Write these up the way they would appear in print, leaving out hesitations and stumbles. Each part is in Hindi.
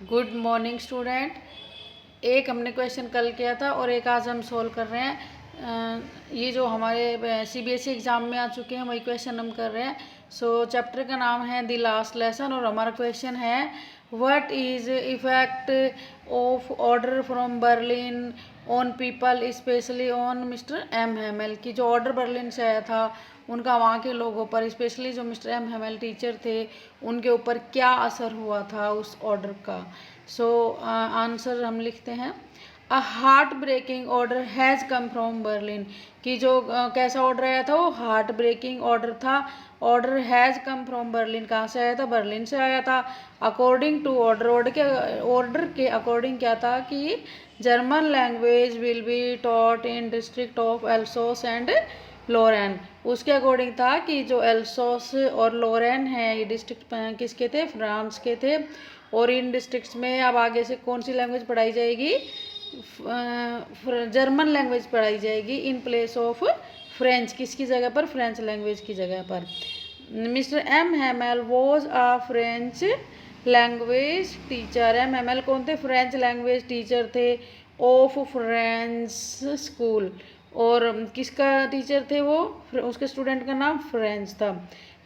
Good morning student. एक हमने क्वेश्चन कल किया था और एक आज हम सॉल्व कर रहे हैं। ये जो हमारे सीबीएसई एग्ज़ाम में आ चुके हैं वही क्वेश्चन हम कर रहे हैं। सो चैप्टर का नाम है द लास्ट लेसन और हमारा क्वेश्चन है what is effect of order from Berlin on people specially on Mister M Hamel. की जो ऑर्डर बर्लिन से आया था उनका वहाँ के लोगों पर स्पेशली जो मिस्टर एम हेमेल टीचर थे उनके ऊपर क्या असर हुआ था उस ऑर्डर का। सो आंसर हम लिखते हैं a heart breaking order has come from Berlin. कि जो कैसा ऑर्डर आया था वो हार्ट ब्रेकिंग ऑर्डर था। Order has come from Berlin कहाँ से आया था? बर्लिन से आया था। अकॉर्डिंग टू ऑर्डर के अकॉर्डिंग क्या था कि German language will be taught in district of Alsace and Lorraine. उसके अकॉर्डिंग था कि जो एल्सोस और लोरेन है ये डिस्ट्रिक्ट किसके थे? फ्रांस के थे। और इन डिस्ट्रिक्ट्स में अब आगे से कौन सी लैंग्वेज पढ़ाई जाएगी? जर्मन लैंग्वेज पढ़ाई जाएगी इन प्लेस ऑफ फ्रेंच। किसकी जगह पर? फ्रेंच लैंग्वेज की जगह पर। Mister M Hamel was a French language teacher. M Hamel कौन थे? फ्रेंच लैंग्वेज टीचर थे ऑफ फ्रेंच स्कूल। और किसका टीचर थे वो? उसके स्टूडेंट का नाम फ्रेंच था।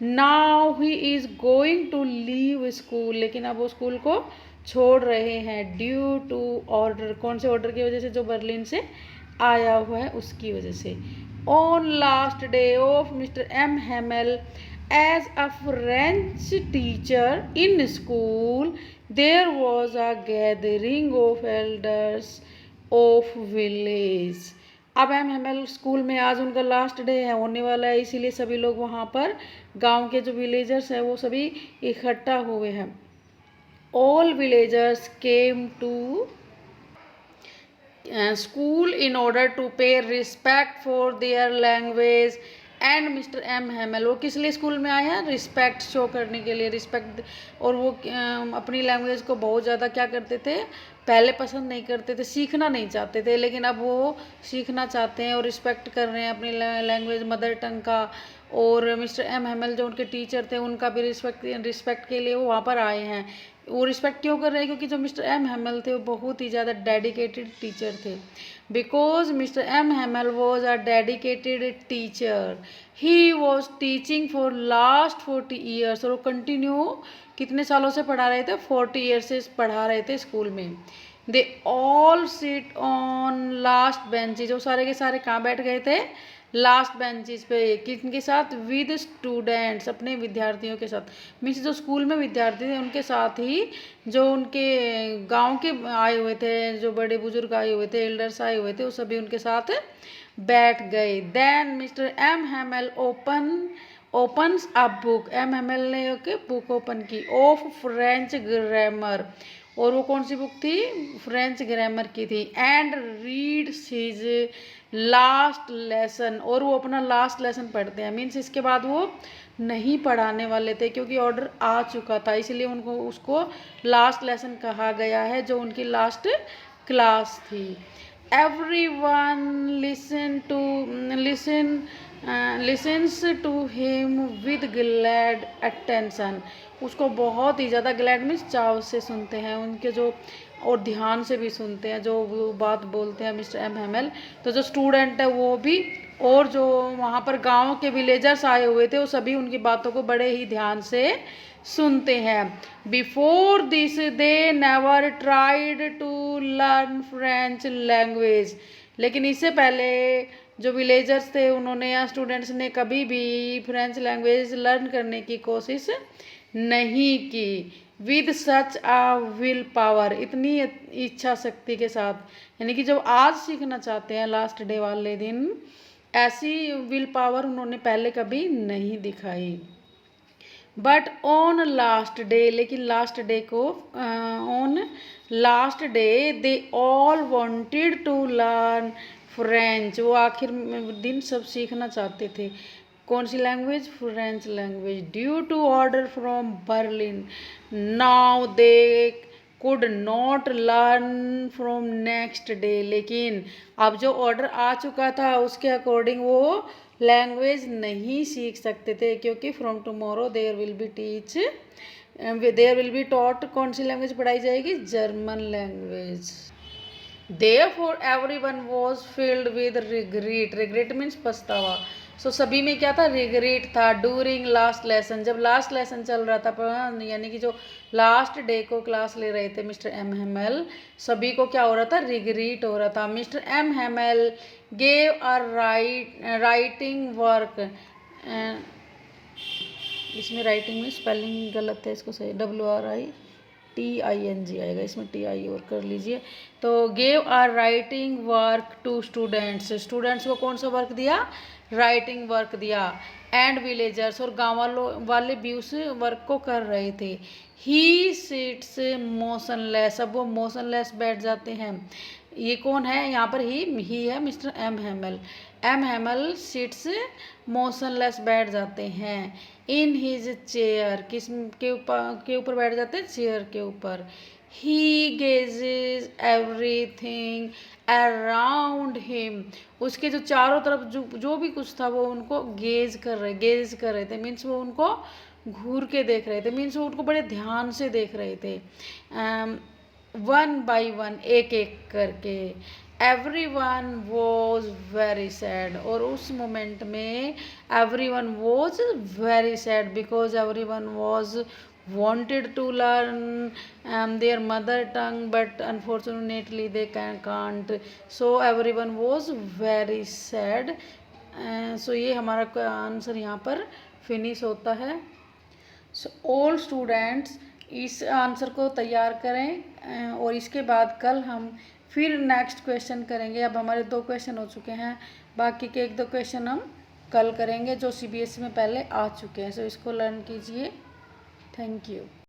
Now he is going to leave school. लेकिन अब वो स्कूल को छोड़ रहे हैं ड्यू टू ऑर्डर। कौन से ऑर्डर की वजह से? जो बर्लिन से आया हुआ है उसकी वजह से। On last day of Mister M Hamel as a French teacher in school there was a gathering of elders of village. अब एम हेमेल स्कूल में आज उनका लास्ट डे है, होने वाला है, इसीलिए सभी लोग वहाँ पर गांव के जो विलेजर्स हैं वो सभी इकट्ठा हुए हैं। All villagers came to school in order to pay respect for their language and mister M Hamel. वो किस लिए स्कूल में आए हैं? रिस्पेक्ट शो करने के लिए, रिस्पेक्ट। और वो अपनी लैंग्वेज को बहुत ज़्यादा क्या करते थे? पहले पसंद नहीं करते थे, सीखना नहीं चाहते थे, लेकिन अब वो सीखना चाहते हैं और रिस्पेक्ट कर रहे हैं अपनी लैंग्वेज मदर टंग का। और मिस्टर एम हेमेल जो उनके टीचर थे उनका भी रिस्पेक्ट के लिए वो वहाँ पर आए हैं। वो रिस्पेक्ट क्यों कर रहे हैं? क्योंकि जो मिस्टर एम हेमेल थे वो बहुत ही ज़्यादा डेडिकेटेड टीचर थे। Because Mister M Hamel was a dedicated teacher, he was teaching for last 40 years. और वो कंटिन्यू कितने सालों से पढ़ा रहे थे? 40 ईयर्स से पढ़ा रहे थे स्कूल में। They all sit on last benches. वो सारे के सारे कहाँ बैठ गए थे? लास्ट बेंचेस पे। किनके साथ? विद स्टूडेंट्स, अपने विद्यार्थियों के साथ। मीन्स जो स्कूल में विद्यार्थी थे उनके साथ ही जो उनके गांव के आए हुए थे, जो बड़े बुजुर्ग आए हुए थे, एल्डर्स आए हुए थे, वो सभी उनके साथ बैठ गए। Then Mister M Hamel opens a book. M Hamel ने बुक ओपन की ऑफ फ्रेंच ग्रामर। और वो कौन सी बुक थी? फ्रेंच ग्रामर की थी। And reads his last lesson. और वो अपना लास्ट लेसन पढ़ते हैं। मीन्स इसके बाद वो नहीं पढ़ाने वाले थे क्योंकि ऑर्डर आ चुका था, इसलिए उनको उसको लास्ट लेसन कहा गया है, जो उनकी लास्ट क्लास थी। Everyone listens to him with glad attention. उसको बहुत ही ज़्यादा, ग्लैड मीन्स चाव से सुनते हैं उनके जो, और ध्यान से भी सुनते हैं जो वो बात बोलते हैं मिस्टर एम हेमेल। तो जो स्टूडेंट है वो भी, और जो वहाँ पर गांव के विलेजर्स आए हुए थे वो सभी उनकी बातों को बड़े ही ध्यान से सुनते हैं। Before this they never tried to learn French language. लेकिन इससे पहले जो विलेजर्स थे उन्होंने या स्टूडेंट्स ने कभी भी फ्रेंच लैंग्वेज लर्न करने की कोशिश नहीं की। With such a will power, इतनी इच्छा शक्ति के साथ। यानी कि जब आज सीखना चाहते हैं लास्ट डे वाले दिन, ऐसी विल पावर उन्होंने पहले कभी नहीं दिखाई। बट ऑन लास्ट डे, लेकिन लास्ट डे को on last day they all wanted to learn French. वो आखिर दिन सब सीखना चाहते थे। कौन सी language? French language. Due to order from Berlin now they could not learn from next day. लेकिन अब जो ऑर्डर आ चुका था उसके अकॉर्डिंग वो लैंग्वेज नहीं सीख सकते थे, क्योंकि from tomorrow there will be teach there will be taught, कौन सी लैंग्वेज पढ़ाई जाएगी, German language. Therefore everyone was filled with regret, regret means पछतावा। सो सभी में क्या था, रिग्रेट था। ड्यूरिंग लास्ट लेसन, जब लास्ट लेसन चल रहा था, यानी कि जो लास्ट डे को क्लास ले रहे थे मिस्टर एम हेमल, सभी को क्या हो रहा था, रिग्रेट हो रहा था। Mister M Hamel gave a writing work, इसमें राइटिंग में स्पेलिंग गलत है, इसको सही WRITING आएगा, इसमें TI और कर लीजिए। तो gave our writing work to students, students को कौन सा वर्क दिया, राइटिंग वर्क दिया। एंड विलेजर्स, और गाँव वाले भी उस वर्क को कर रहे थे। ही सिट्स मोशनलेस, अब वो मोशनलेस बैठ जाते हैं। ये कौन है यहाँ पर, ही है mister M Hamel. M Hamel sits motionless बैठ जाते हैं। इन हिज चेयर, किस के ऊपर बैठ जाते हैं, चेयर के ऊपर। ही गेजेज एवरीथिंग अराउंड हिम, उसके जो चारों तरफ जो भी कुछ था वो उनको गेज कर रहे थे, मीन्स वो उनको घूर के देख रहे थे, मीन्स वो उनको बड़े ध्यान से देख रहे थे। वन बाई वन, एक एक करके। एवरीवन वॉज वेरी सैड, और उस मोमेंट में everyone was very sad because everyone was wanted to learn their mother tongue but unfortunately they can't, so everyone was very sad। so ये हमारा आंसर यहाँ पर फिनिश होता है। सो ऑल स्टूडेंट्स इस आंसर को तैयार करें, और इसके बाद कल हम फिर नेक्स्ट क्वेश्चन करेंगे। अब हमारे 2 क्वेश्चन हो चुके हैं, बाकी के 1-2 क्वेश्चन हम कल करेंगे जो CBSE में पहले आ चुके हैं। सो इसको लर्न कीजिए। Thank you.